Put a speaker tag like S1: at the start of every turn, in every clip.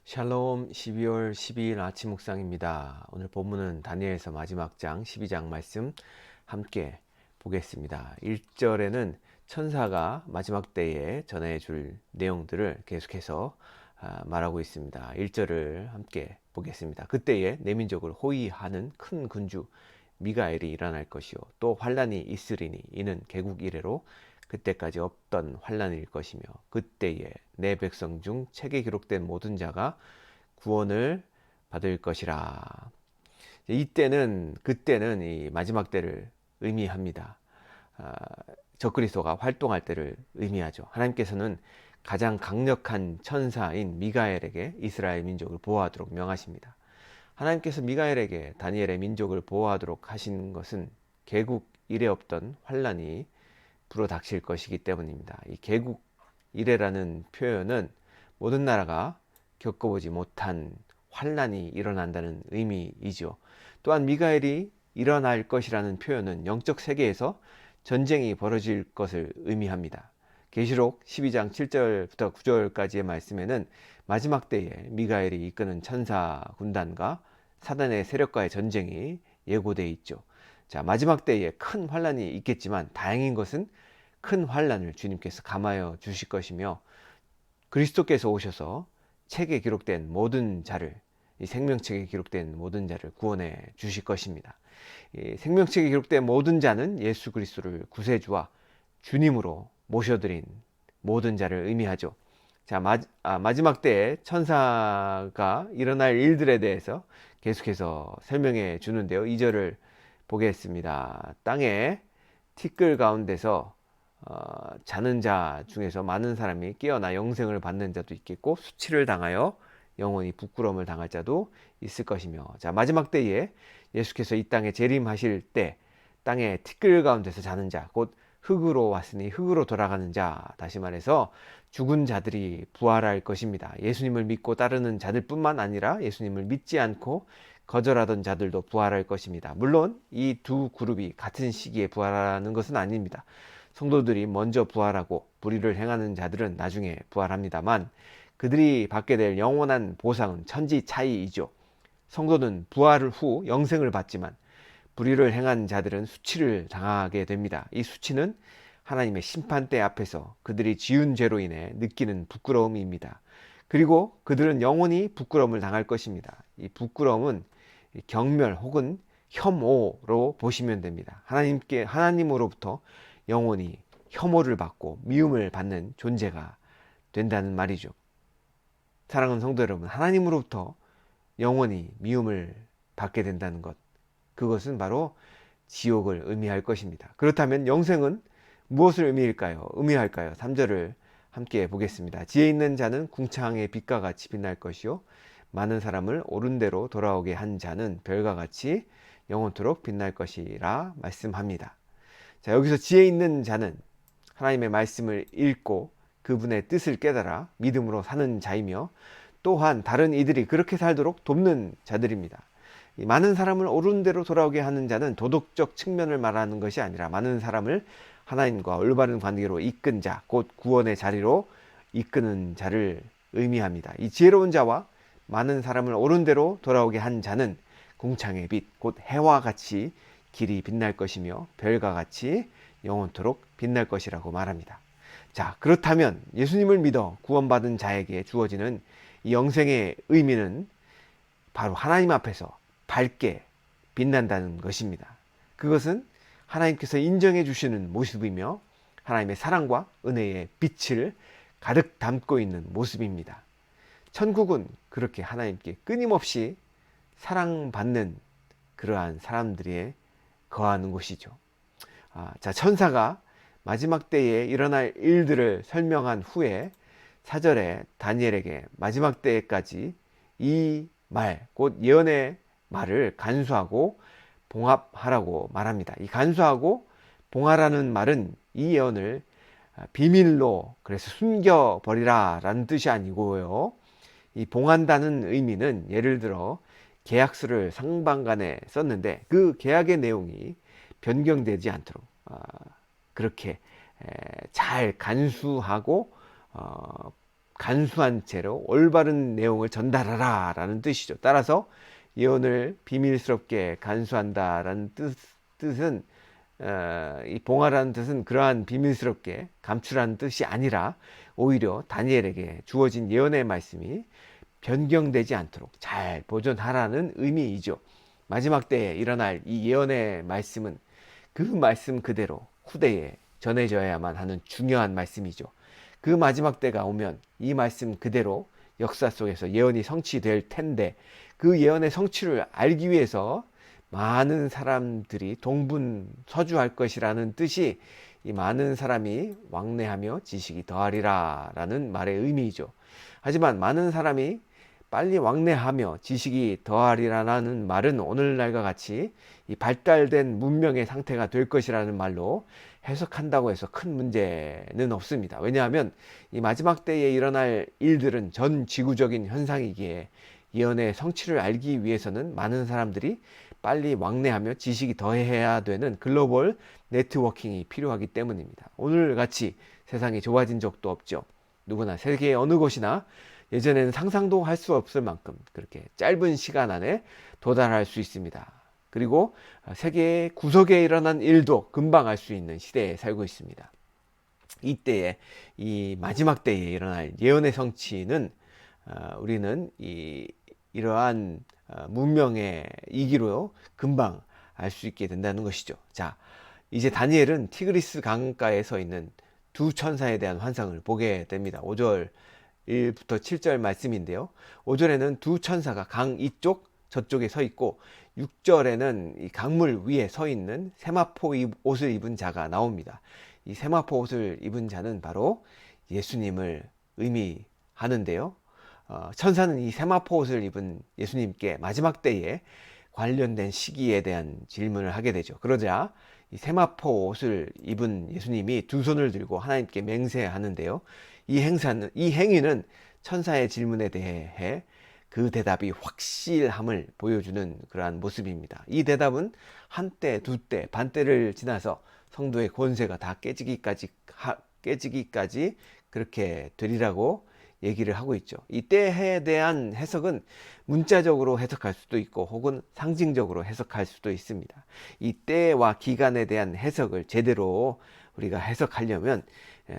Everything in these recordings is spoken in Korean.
S1: 샬롬 12월 12일 아침 묵상입니다. 오늘 본문은 다니엘서 마지막 장 12장 말씀 함께 보겠습니다. 1절에는 천사가 마지막 때에 전해줄 내용들을 계속해서 말하고 있습니다. 1절을 함께 보겠습니다. 그때에 내 민족을 호위하는 큰 군주 미가엘이 일어날 것이요 또 환란이 있으리니 이는 개국 이래로 그때까지 없던 환란일 것이며 그때에 내 백성 중 책에 기록된 모든 자가 구원을 받을 것이라. 그때는 이 마지막 때를 의미합니다. 적그리스도가 활동할 때를 의미하죠. 하나님께서는 가장 강력한 천사인 미가엘에게 이스라엘 민족을 보호하도록 명하십니다. 하나님께서 미가엘에게 다니엘의 민족을 보호하도록 하신 것은 개국 이래 없던 환란이 불어닥칠 것이기 때문입니다. 이 개국 이래라는 표현은 모든 나라가 겪어보지 못한 환란이 일어난다는 의미이죠. 또한 미가엘이 일어날 것이라는 표현은 영적 세계에서 전쟁이 벌어질 것을 의미합니다. 계시록 12장 7절부터 9절까지의 말씀에는 마지막 때에 미가엘이 이끄는 천사 군단과 사단의 세력과의 전쟁이 예고되어 있죠. 자, 마지막 때에 큰 환란이 있겠지만 다행인 것은 큰 환란을 주님께서 감하여 주실 것이며 그리스도께서 오셔서 책에 기록된 모든 자를, 이 생명책에 기록된 모든 자를 구원해 주실 것입니다. 이 생명책에 기록된 모든 자는 예수 그리스도를 구세주와 주님으로 모셔드린 모든 자를 의미하죠. 자, 마지막 때에 천사가 일어날 일들에 대해서 계속해서 설명해 주는데요. 2절을 보겠습니다. 땅에 티끌 가운데서 자는 자 중에서 많은 사람이 깨어나 영생을 받는 자도 있겠고 수치를 당하여 영원히 부끄러움을 당할 자도 있을 것이며, 자, 마지막 때에 예수께서 이 땅에 재림하실 때 땅에 티끌 가운데서 자는 자, 곧 흙으로 왔으니 흙으로 돌아가는 자, 다시 말해서 죽은 자들이 부활할 것입니다. 예수님을 믿고 따르는 자들뿐만 아니라 예수님을 믿지 않고 거절하던 자들도 부활할 것입니다. 물론 이 두 그룹이 같은 시기에 부활하는 것은 아닙니다. 성도들이 먼저 부활하고 불의를 행하는 자들은 나중에 부활합니다만 그들이 받게 될 영원한 보상은 천지 차이이죠. 성도는 부활 후 영생을 받지만 불의를 행한 자들은 수치를 당하게 됩니다. 이 수치는 하나님의 심판대 앞에서 그들이 지은 죄로 인해 느끼는 부끄러움입니다. 그리고 그들은 영원히 부끄러움을 당할 것입니다. 이 부끄러움은 경멸 혹은 혐오로 보시면 됩니다. 하나님으로부터 영원히 혐오를 받고 미움을 받는 존재가 된다는 말이죠. 사랑하는 성도 여러분, 하나님으로부터 영원히 미움을 받게 된다는 것, 그것은 바로 지옥을 의미할 것입니다. 그렇다면 영생은 무엇을 의미할까요? 3절을 함께 보겠습니다. 지혜 있는 자는 궁창의 빛과 같이 빛날 것이요 많은 사람을 옳은 대로 돌아오게 한 자는 별과 같이 영원토록 빛날 것이라 말씀합니다. 자, 여기서 지혜 있는 자는 하나님의 말씀을 읽고 그분의 뜻을 깨달아 믿음으로 사는 자이며 또한 다른 이들이 그렇게 살도록 돕는 자들입니다. 많은 사람을 옳은 대로 돌아오게 하는 자는 도덕적 측면을 말하는 것이 아니라 많은 사람을 하나님과 올바른 관계로 이끈 자, 곧 구원의 자리로 이끄는 자를 의미합니다. 이 지혜로운 자와 많은 사람을 옳은 대로 돌아오게 한 자는 궁창의 빛, 곧 해와 같이 길이 빛날 것이며 별과 같이 영원토록 빛날 것이라고 말합니다. 자, 그렇다면 예수님을 믿어 구원받은 자에게 주어지는 이 영생의 의미는 바로 하나님 앞에서 밝게 빛난다는 것입니다. 그것은 하나님께서 인정해 주시는 모습이며 하나님의 사랑과 은혜의 빛을 가득 담고 있는 모습입니다. 천국은 그렇게 하나님께 끊임없이 사랑받는 그러한 사람들이 거하는 곳이죠. 자, 천사가 마지막 때에 일어날 일들을 설명한 후에 4절에 다니엘에게 마지막 때까지 이 말, 곧 예언의 말을 간수하고 봉합하라고 말합니다. 이 간수하고 봉하라는 말은 이 예언을 비밀로 그래서 숨겨버리라 라는 뜻이 아니고요. 이 봉한다는 의미는 예를 들어 계약서를 상반간에 썼는데 그 계약의 내용이 변경되지 않도록 그렇게 잘 간수하고 간수한 채로 올바른 내용을 전달하라 라는 뜻이죠. 따라서 예언을 비밀스럽게 간수한다 라는 뜻은 이 봉하라는 뜻은 그러한 비밀스럽게 감추라는 뜻이 아니라 오히려 다니엘에게 주어진 예언의 말씀이 변경되지 않도록 잘 보존하라는 의미이죠. 마지막 때에 일어날 이 예언의 말씀은 그 말씀 그대로 후대에 전해져야만 하는 중요한 말씀이죠. 그 마지막 때가 오면 이 말씀 그대로 역사 속에서 예언이 성취될 텐데, 그 예언의 성취를 알기 위해서 많은 사람들이 동분서주할 것이라는 뜻이 이 많은 사람이 왕래하며 지식이 더하리라 라는 말의 의미이죠. 하지만 많은 사람이 빨리 왕래하며 지식이 더하리라는 말은 오늘날과 같이 이 발달된 문명의 상태가 될 것이라는 말로 해석한다고 해서 큰 문제는 없습니다. 왜냐하면 이 마지막 때에 일어날 일들은 전 지구적인 현상이기에 예언의 성취를 알기 위해서는 많은 사람들이 빨리 왕래하며 지식이 더해야 되는 글로벌 네트워킹이 필요하기 때문입니다. 오늘같이 세상이 좁아진 적도 없죠. 누구나 세계의 어느 곳이나 예전에는 상상도 할 수 없을 만큼 그렇게 짧은 시간 안에 도달할 수 있습니다. 그리고 세계의 구석에 일어난 일도 금방 알 수 있는 시대에 살고 있습니다. 이때에 이 마지막 때에 일어날 예언의 성취는 우리는 이러한 문명의 이기로 금방 알 수 있게 된다는 것이죠. 자, 이제 다니엘은 티그리스 강가에 서 있는 두 천사에 대한 환상을 보게 됩니다. 5절 1부터 7절 말씀인데요. 5절에는 두 천사가 강 이쪽 저쪽에 서 있고, 6절에는 이 강물 위에 서 있는 세마포 옷을 입은 자가 나옵니다. 이 세마포 옷을 입은 자는 바로 예수님을 의미하는데요. 천사는 이 세마포 옷을 입은 예수님께 마지막 때에 관련된 시기에 대한 질문을 하게 되죠. 그러자 이 세마포 옷을 입은 예수님이 두 손을 들고 하나님께 맹세하는데요. 이 행위는 천사의 질문에 대해 그 대답이 확실함을 보여주는 그러한 모습입니다. 이 대답은 한때, 두때, 반때를 지나서 성도의 권세가 다 깨지기까지 그렇게 되리라고 얘기를 하고 있죠. 이 때에 대한 해석은 문자적으로 해석할 수도 있고 혹은 상징적으로 해석할 수도 있습니다. 이 때와 기간에 대한 해석을 제대로 우리가 해석하려면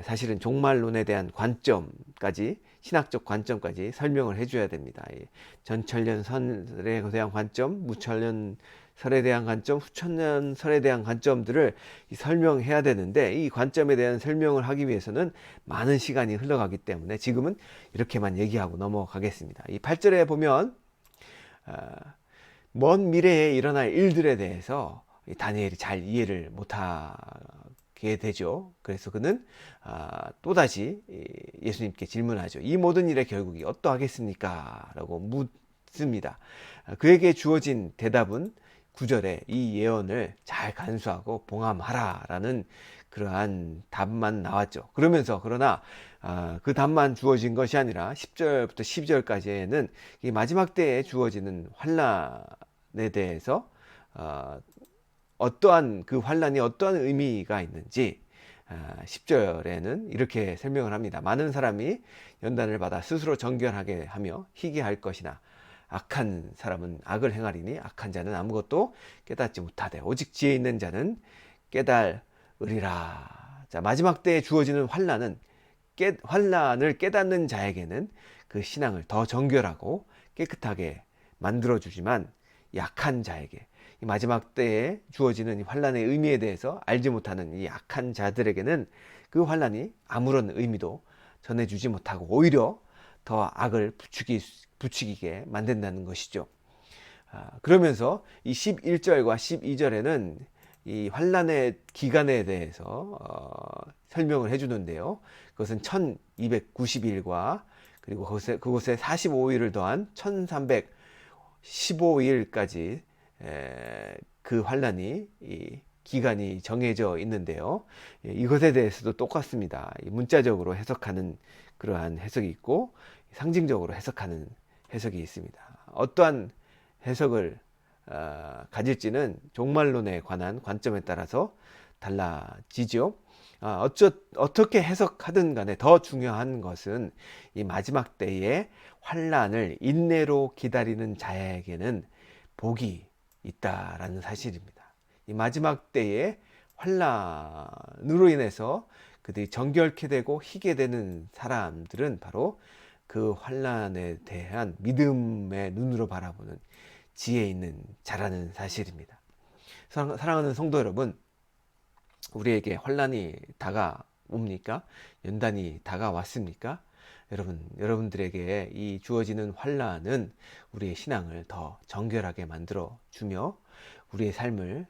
S1: 사실은 종말론에 대한 관점까지, 신학적 관점까지 설명을 해줘야 됩니다. 전천년설에 대한 관점, 무천년설에 대한 관점, 후천년설에 대한 관점들을 설명해야 되는데, 이 관점에 대한 설명을 하기 위해서는 많은 시간이 흘러가기 때문에 지금은 이렇게만 얘기하고 넘어가겠습니다. 이 8절에 보면 먼 미래에 일어날 일들에 대해서 다니엘이 잘 이해를 못하게 되죠. 그래서 그는 또다시 예수님께 질문하죠. 이 모든 일의 결국이 어떠하겠습니까? 라고 묻습니다. 그에게 주어진 대답은 9절에 이 예언을 잘 간수하고 봉함하라 라는 그러한 답만 나왔죠. 그러나 그 답만 주어진 것이 아니라 10절부터 12절까지는 이 마지막 때에 주어지는 환란에 대해서 어떠한 그 환란이 어떠한 의미가 있는지 10절에는 이렇게 설명을 합니다. 많은 사람이 연단을 받아 스스로 정결하게 하며 희귀할 것이나 악한 사람은 악을 행하리니 악한 자는 아무것도 깨닫지 못하되 오직 지혜 있는 자는 깨달으리라. 자, 마지막 때에 주어지는 환란을 깨닫는 자에게는 그 신앙을 더 정결하고 깨끗하게 만들어주지만, 약한 자에게, 이 마지막 때에 주어지는 환란의 의미에 대해서 알지 못하는 이 악한 자들에게는 그 환란이 아무런 의미도 전해주지 못하고 오히려 더 악을 부추기게 만든다는 것이죠. 그러면서 이 11절과 12절에는 이 환란의 기간에 대해서 설명을 해주는데요. 그것은 1290일과 그리고 그곳에 45일을 더한 1315일까지 그 환란이 기간이 정해져 있는데요. 이것에 대해서도 똑같습니다. 문자적으로 해석하는 그러한 해석이 있고 상징적으로 해석하는 해석이 있습니다. 어떠한 해석을 가질지는 종말론에 관한 관점에 따라서 달라지죠. 어떻게 해석하든 간에 더 중요한 것은 이 마지막 때의 환란을 인내로 기다리는 자에게는 복이 있다라는 사실입니다. 이 마지막 때의 환란으로 인해서 그들이 정결케 되고 희게 되는 사람들은 바로 그 환란에 대한 믿음의 눈으로 바라보는 지혜 있는 자라는 사실입니다. 사랑하는 성도 여러분, 우리에게 환란이 다가옵니까? 연단이 다가왔습니까? 여러분들에게 이 주어지는 환란은 우리의 신앙을 더 정결하게 만들어 주며 우리의 삶을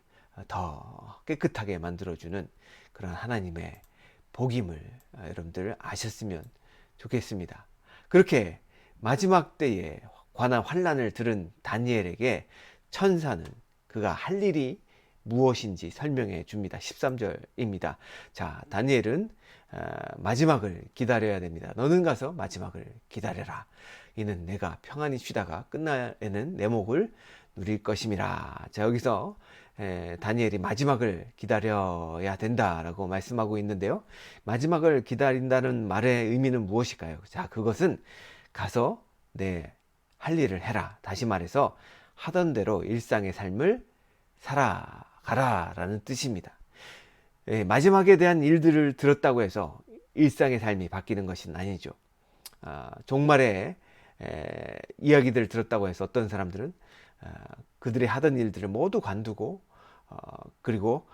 S1: 더 깨끗하게 만들어 주는 그런 하나님의 복임을 여러분들 아셨으면 좋겠습니다. 그렇게 마지막 때에 관한 환란을 들은 다니엘에게 천사는 그가 할 일이 무엇인지 설명해 줍니다. 13절입니다. 자, 다니엘은 마지막을 기다려야 됩니다. 너는 가서 마지막을 기다려라. 이는 내가 평안히 쉬다가 끝날에는 내 목을 누릴 것임이라. 자, 여기서 다니엘이 마지막을 기다려야 된다라고 말씀하고 있는데요. 마지막을 기다린다는 말의 의미는 무엇일까요? 자, 그것은 가서 내 할 일을 해라. 다시 말해서 하던 대로 일상의 삶을 살아가라 라는 뜻입니다. 마지막에 대한 일들을 들었다고 해서 일상의 삶이 바뀌는 것은 아니죠. 종말의 이야기들을 들었다고 해서 어떤 사람들은 그들이 하던 일들을 모두 관두고 그리고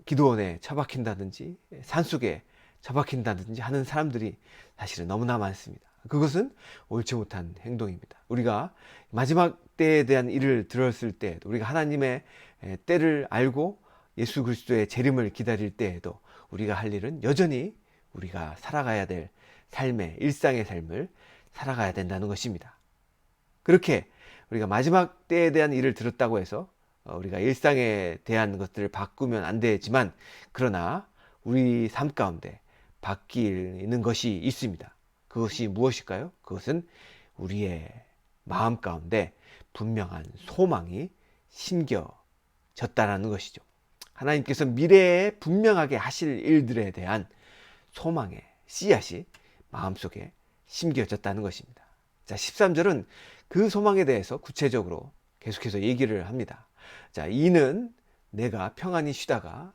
S1: 기도원에 처박힌다든지 산속에 처박힌다든지 하는 사람들이 사실은 너무나 많습니다. 그것은 옳지 못한 행동입니다. 우리가 마지막 때에 대한 일을 들었을 때, 우리가 하나님의 때를 알고 예수 그리스도의 재림을 기다릴 때에도 우리가 할 일은 여전히 우리가 살아가야 될 삶의 일상의 삶을 살아가야 된다는 것입니다. 그렇게 우리가 마지막 때에 대한 일을 들었다고 해서 우리가 일상에 대한 것들을 바꾸면 안 되지만, 그러나 우리 삶 가운데 바뀌는 것이 있습니다. 그것이 무엇일까요? 그것은 우리의 마음 가운데 분명한 소망이 심겨졌다는 것이죠. 하나님께서 미래에 분명하게 하실 일들에 대한 소망의 씨앗이 마음속에 심겨졌다는 것입니다. 자, 13절은 그 소망에 대해서 구체적으로 계속해서 얘기를 합니다. 자, 이는 내가 평안히 쉬다가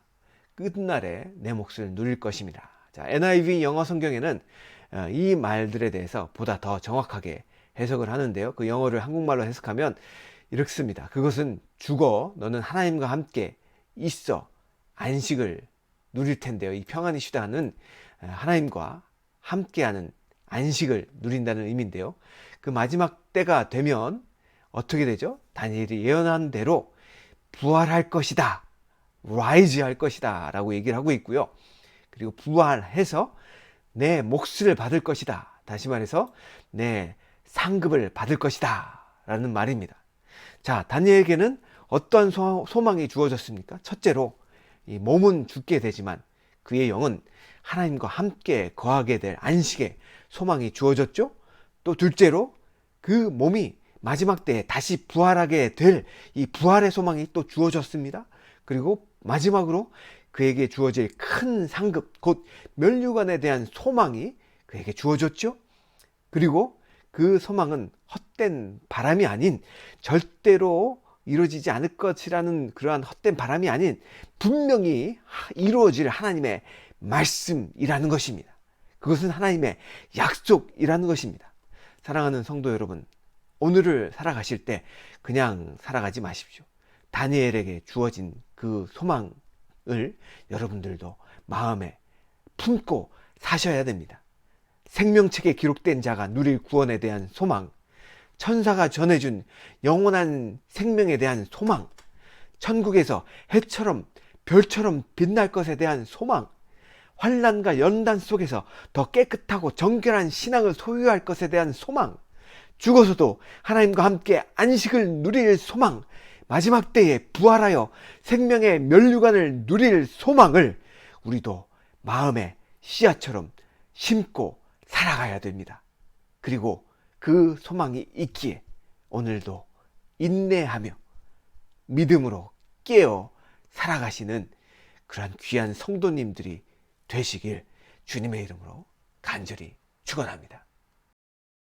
S1: 끝날에 내 몫을 누릴 것입니다. 자, NIV 영어 성경에는 이 말들에 대해서 보다 더 정확하게 해석을 하는데요. 그 영어를 한국말로 해석하면 이렇습니다. 그것은 죽어 너는 하나님과 함께 있어 안식을 누릴 텐데요. 이 평안히 쉬다는 하나님과 함께하는 안식을 누린다는 의미인데요. 그 마지막 때가 되면 어떻게 되죠? 다니엘이 예언한 대로 부활할 것이다, rise 할 것이다 라고 얘기를 하고 있고요. 그리고 부활해서 내 몫을 받을 것이다, 다시 말해서 내 상급을 받을 것이다 라는 말입니다. 자, 다니엘에게는 어떠한 소망이 주어졌습니까? 첫째로 이 몸은 죽게 되지만 그의 영은 하나님과 함께 거하게 될 안식의 소망이 주어졌죠. 또 둘째로 그 몸이 마지막 때에 다시 부활하게 될 이 부활의 소망이 또 주어졌습니다. 그리고 마지막으로 그에게 주어질 큰 상급, 곧 면류관에 대한 소망이 그에게 주어졌죠. 그리고 그 소망은 헛된 바람이 아닌, 절대로 이루어지지 않을 것이라는 그러한 헛된 바람이 아닌 분명히 이루어질 하나님의 말씀이라는 것입니다. 그것은 하나님의 약속이라는 것입니다. 사랑하는 성도 여러분, 오늘을 살아가실 때 그냥 살아가지 마십시오. 다니엘에게 주어진 그 소망을 여러분들도 마음에 품고 사셔야 됩니다. 생명책에 기록된 자가 누릴 구원에 대한 소망, 천사가 전해준 영원한 생명에 대한 소망, 천국에서 해처럼 별처럼 빛날 것에 대한 소망, 환난과 연단 속에서 더 깨끗하고 정결한 신앙을 소유할 것에 대한 소망, 죽어서도 하나님과 함께 안식을 누릴 소망, 마지막 때에 부활하여 생명의 면류관을 누릴 소망을 우리도 마음의 씨앗처럼 심고 살아가야 됩니다. 그리고 그 소망이 있기에 오늘도 인내하며 믿음으로 깨어 살아가시는 그러한 귀한 성도님들이 되시길 주님의 이름으로 간절히 축원합니다.